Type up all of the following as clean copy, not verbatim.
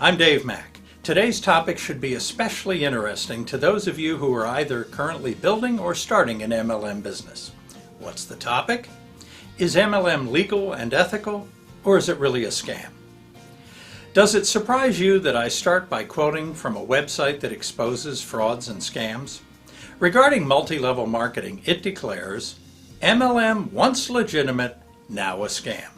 I'm Dave Mack. Today's topic should be especially interesting to those of you who are either currently building or starting an MLM business. What's the topic? Is MLM legal and ethical, or is it really a scam? Does it surprise you that I start by quoting from a website that exposes frauds and scams? Regarding multi-level marketing, it declares, MLM once legitimate, now a scam.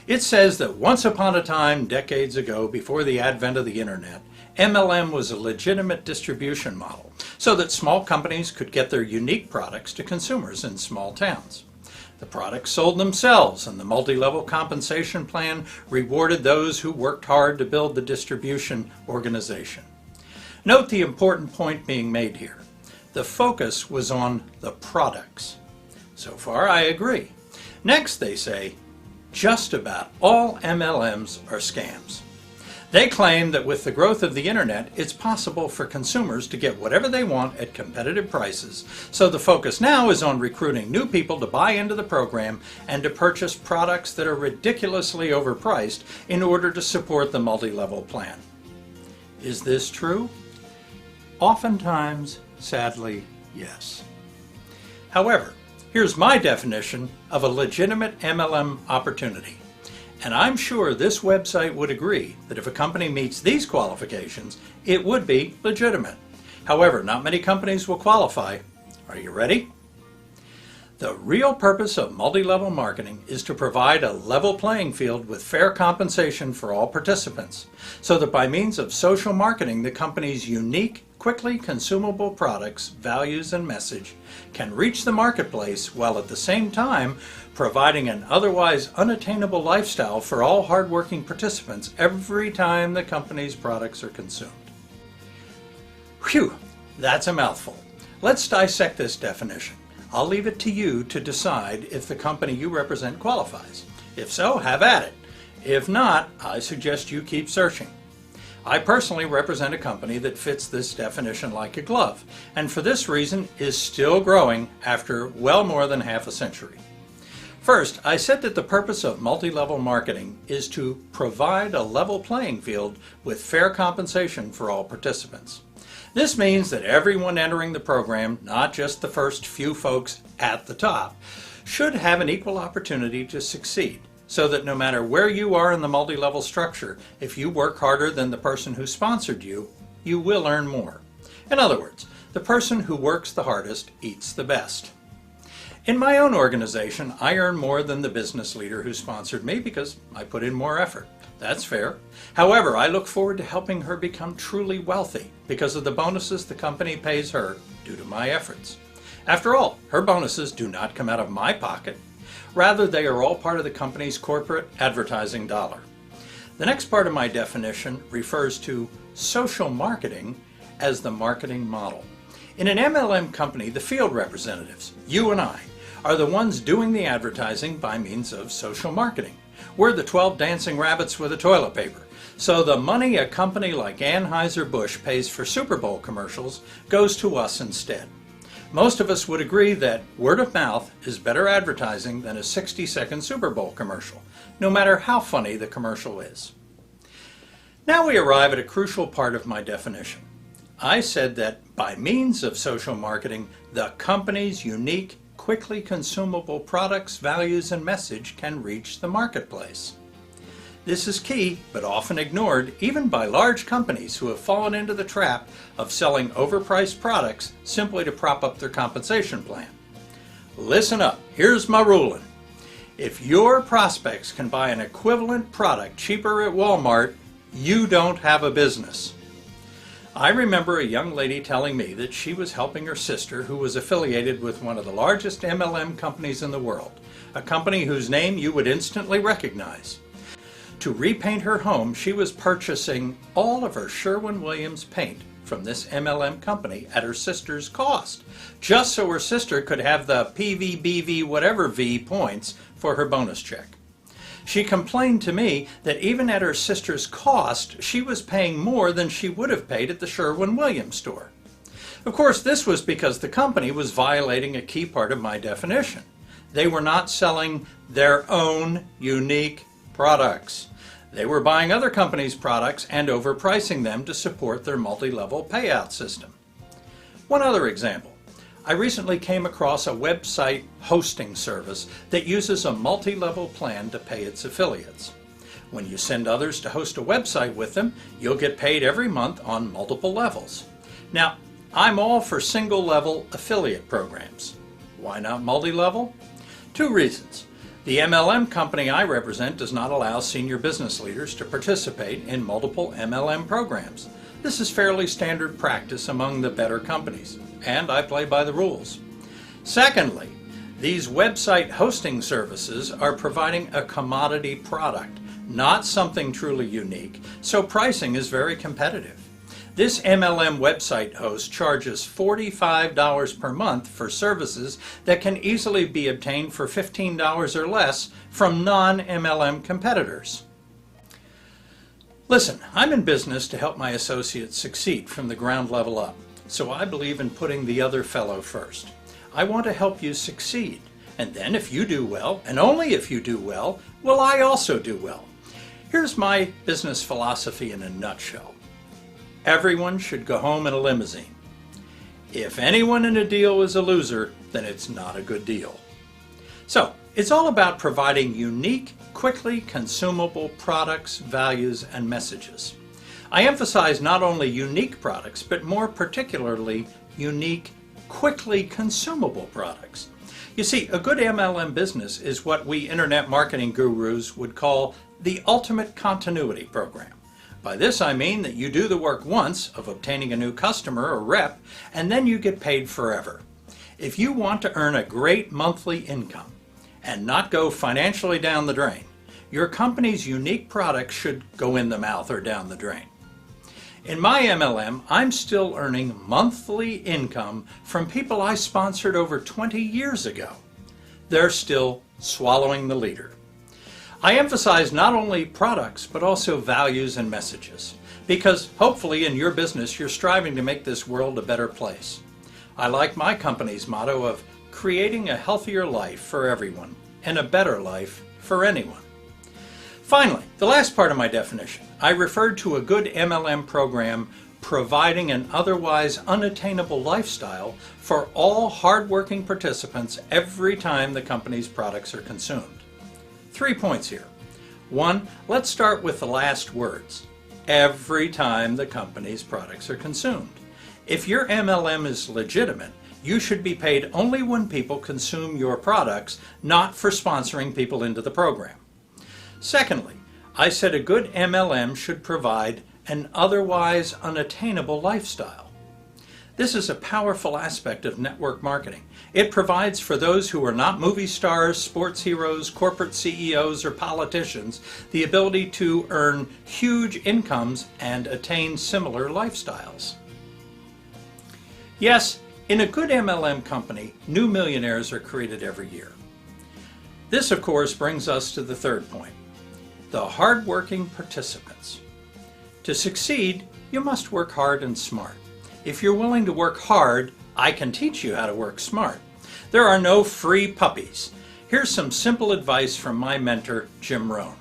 It says that once upon a time, decades ago, before the advent of the internet, MLM was a legitimate distribution model so that small companies could get their unique products to consumers in small towns. The products sold themselves, and the multi-level compensation plan rewarded those who worked hard to build the distribution organization. Note the important point being made here. The focus was on the products. So far, I agree. Next, they say, just about all MLMs are scams. They claim that with the growth of the internet, it's possible for consumers to get whatever they want at competitive prices, so the focus now is on recruiting new people to buy into the program and to purchase products that are ridiculously overpriced in order to support the multi-level plan. Is this true? Oftentimes, sadly, yes. However, here's my definition of a legitimate MLM opportunity. And I'm sure this website would agree that if a company meets these qualifications, it would be legitimate. However, not many companies will qualify. Are you ready? The real purpose of multi-level marketing is to provide a level playing field with fair compensation for all participants, so that by means of social marketing, the company's unique, quickly consumable products, values, and message can reach the marketplace while at the same time providing an otherwise unattainable lifestyle for all hardworking participants every time the company's products are consumed. Phew, that's a mouthful. Let's dissect this definition. I'll leave it to you to decide if the company you represent qualifies. If so, have at it. If not, I suggest you keep searching. I personally represent a company that fits this definition like a glove, and for this reason is still growing after well more than half a century. First, I said that the purpose of multi-level marketing is to provide a level playing field with fair compensation for all participants. This means that everyone entering the program, not just the first few folks at the top, should have an equal opportunity to succeed, so that no matter where you are in the multi-level structure, if you work harder than the person who sponsored you, you will earn more. In other words, the person who works the hardest eats the best. In my own organization, I earn more than the business leader who sponsored me because I put in more effort. That's fair. However, I look forward to helping her become truly wealthy because of the bonuses the company pays her due to my efforts. After all, her bonuses do not come out of my pocket. Rather, they are all part of the company's corporate advertising dollar. The next part of my definition refers to social marketing as the marketing model. In an MLM company, the field representatives, you and I, are the ones doing the advertising by means of social marketing. We're the 12 dancing rabbits with the toilet paper. So the money a company like Anheuser-Busch pays for Super Bowl commercials goes to us instead. Most of us would agree that word of mouth is better advertising than a 60-second Super Bowl commercial, no matter how funny the commercial is. Now we arrive at a crucial part of my definition. I said that by means of social marketing, the company's unique, quickly consumable products, values, and message can reach the marketplace. This is key, but often ignored, even by large companies who have fallen into the trap of selling overpriced products simply to prop up their compensation plan. Listen up, here's my ruling. If your prospects can buy an equivalent product cheaper at Walmart, you don't have a business. I remember a young lady telling me that she was helping her sister who was affiliated with one of the largest MLM companies in the world, a company whose name you would instantly recognize. To repaint her home, she was purchasing all of her Sherwin-Williams paint from this MLM company at her sister's cost, just so her sister could have the PVBV whatever V points for her bonus check. She complained to me that even at her sister's cost, she was paying more than she would have paid at the Sherwin-Williams store. Of course, this was because the company was violating a key part of my definition. They were not selling their own unique products. They were buying other companies' products and overpricing them to support their multi-level payout system. One other example. I recently came across a website hosting service that uses a multi-level plan to pay its affiliates. When you send others to host a website with them, you'll get paid every month on multiple levels. Now, I'm all for single-level affiliate programs. Why not multi-level? 2 reasons. The MLM company I represent does not allow senior business leaders to participate in multiple MLM programs. This is fairly standard practice among the better companies, and I play by the rules. Secondly, these website hosting services are providing a commodity product, not something truly unique, so pricing is very competitive. This MLM website host charges $45 per month for services that can easily be obtained for $15 or less from non-MLM competitors. Listen, I'm in business to help my associates succeed from the ground level up, so I believe in putting the other fellow first. I want to help you succeed, and then if you do well, and only if you do well, will I also do well. Here's my business philosophy in a nutshell. Everyone should go home in a limousine. If anyone in a deal is a loser, then it's not a good deal. So, it's all about providing unique, quickly consumable products, values, and messages. I emphasize not only unique products, but more particularly unique, quickly consumable products. You see, a good MLM business is what we internet marketing gurus would call the ultimate continuity program. By this I mean that you do the work once of obtaining a new customer or rep, and then you get paid forever. If you want to earn a great monthly income and not go financially down the drain, your company's unique products should go in the mouth or down the drain. In my MLM, I'm still earning monthly income from people I sponsored over 20 years ago. They're still swallowing the leader. I emphasize not only products, but also values and messages, because hopefully in your business you're striving to make this world a better place. I like my company's motto of creating a healthier life for everyone and a better life for anyone. Finally, the last part of my definition, I referred to a good MLM program providing an otherwise unattainable lifestyle for all hardworking participants every time the company's products are consumed. 3 points here. 1, let's start with the last words. Every time the company's products are consumed. If your MLM is legitimate, you should be paid only when people consume your products, not for sponsoring people into the program. Secondly, I said a good MLM should provide an otherwise unattainable lifestyle. This is a powerful aspect of network marketing. It provides for those who are not movie stars, sports heroes, corporate CEOs, or politicians the ability to earn huge incomes and attain similar lifestyles. Yes, in a good MLM company, new millionaires are created every year. This, of course, brings us to the third point, the hardworking participants. To succeed, you must work hard and smart. If you're willing to work hard, I can teach you how to work smart. There are no free puppies. Here's some simple advice from my mentor, Jim Rohn.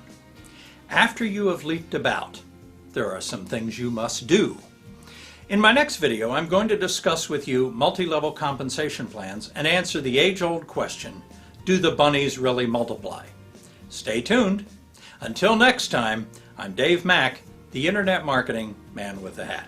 After you have leaped about, there are some things you must do. In my next video, I'm going to discuss with you multi-level compensation plans and answer the age-old question, do the bunnies really multiply? Stay tuned. Until next time, I'm Dave Mack, the Internet Marketing Man with a Hat.